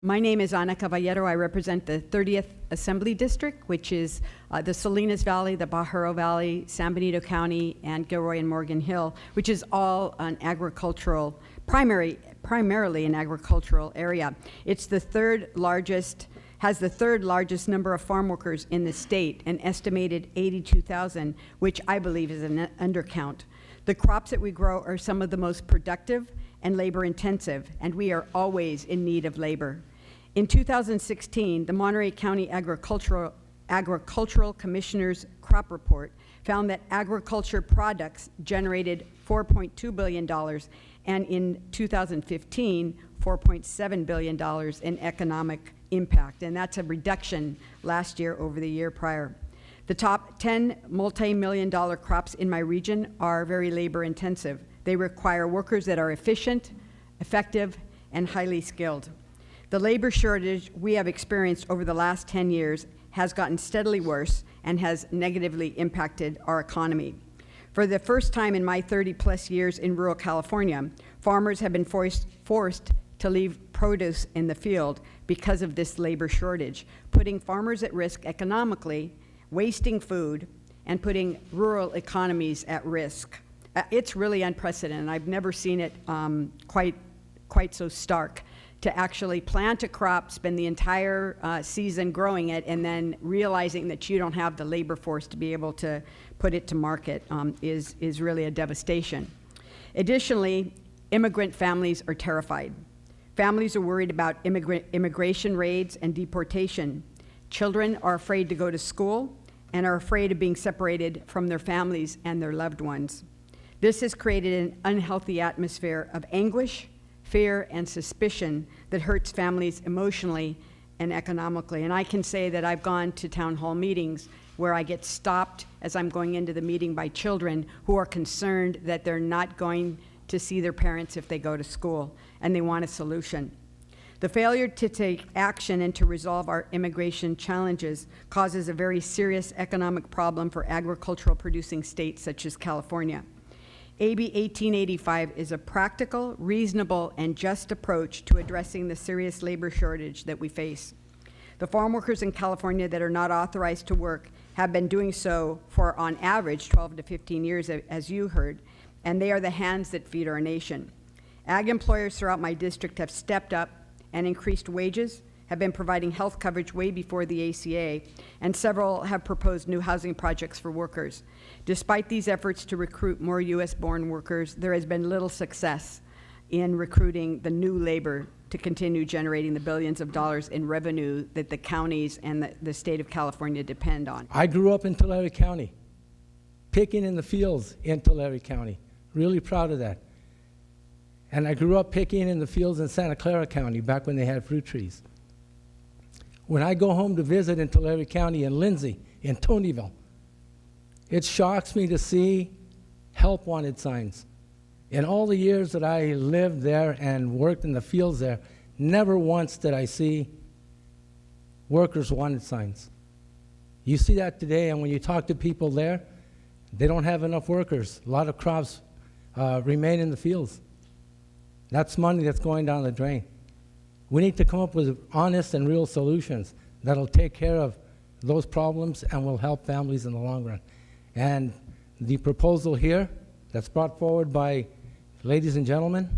My name is Ana Caballero. I represent the 30th Assembly District, which is the Salinas Valley, the Bajaro Valley, San Benito County, and Gilroy and Morgan Hill, which is all an agricultural, primarily an agricultural area. It's the has the third largest number of farm workers in the state, an estimated 82,000, which I believe is an undercount. The crops that we grow are some of the most productive and labor intensive, and we are always in need of labor. In 2016, the Monterey County Agricultural Commissioner's crop report found that agriculture products generated $4.2 billion, and in 2015, $4.7 billion in economic impact, and that's a reduction last year over the year prior. The top 10 multi-million-dollar crops in my region are very labor-intensive. They require workers that are efficient, effective, and highly skilled. The labor shortage we have experienced over the last 10 years has gotten steadily worse and has negatively impacted our economy. For the first time in my 30-plus years in rural California, farmers have been forced to leave produce in the field because of this labor shortage, putting farmers at risk economically, wasting food, and putting rural economies at risk. It's really unprecedented. I've never seen it quite so stark, to actually plant a crop, spend the entire season growing it, and then realizing that you don't have the labor force to be able to put it to market is really a devastation. Additionally, immigrant families are terrified. Families are worried about immigration raids and deportation. Children are afraid to go to school and are afraid of being separated from their families and their loved ones. This has created an unhealthy atmosphere of anguish, fear, and suspicion that hurts families emotionally and economically. And I can say that I've gone to town hall meetings where I get stopped as I'm going into the meeting by children who are concerned that they're not going to see their parents if they go to school, and they want a solution. The failure to take action and to resolve our immigration challenges causes a very serious economic problem for agricultural producing states such as California. AB 1885 is a practical, reasonable, and just approach to addressing the serious labor shortage that we face. The farm workers in California that are not authorized to work have been doing so for, on average, 12 to 15 years, as you heard, and they are the hands that feed our nation. Ag employers throughout my district have stepped up and increased wages, have been providing health coverage way before the ACA, and several have proposed new housing projects for workers. Despite these efforts to recruit more U.S.-born workers, there has been little success in recruiting the new labor to continue generating the billions of dollars in revenue that the counties and the state of California depend on. I grew up in Tulare County, picking in the fields in Tulare County. Really proud of that. And I grew up picking in the fields in Santa Clara County back when they had fruit trees. When I go home to visit in Tulare County, in Lindsay, in Tonyville, it shocks me to see help wanted signs. In all the years that I lived there and worked in the fields there, never once did I see workers wanted signs. You see that today, and when you talk to people there, they don't have enough workers. A lot of crops remain in the fields. That's money that's going down the drain. We need to come up with honest and real solutions that'll take care of those problems and will help families in the long run. And the proposal here that's brought forward by ladies and gentlemen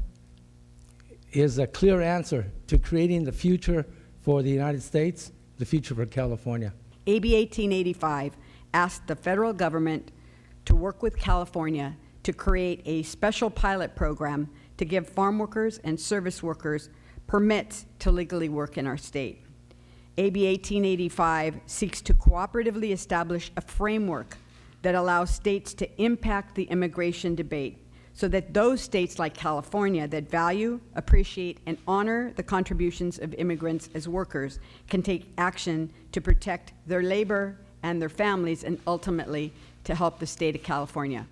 is a clear answer to creating the future for the United States, the future for California. AB 1885 asked the federal government to work with California to create a special pilot program to give farm workers and service workers permits to legally work in our state. AB 1885 seeks to cooperatively establish a framework that allows states to impact the immigration debate so that those states like California that value, appreciate, and honor the contributions of immigrants as workers can take action to protect their labor and their families and ultimately to help the state of California.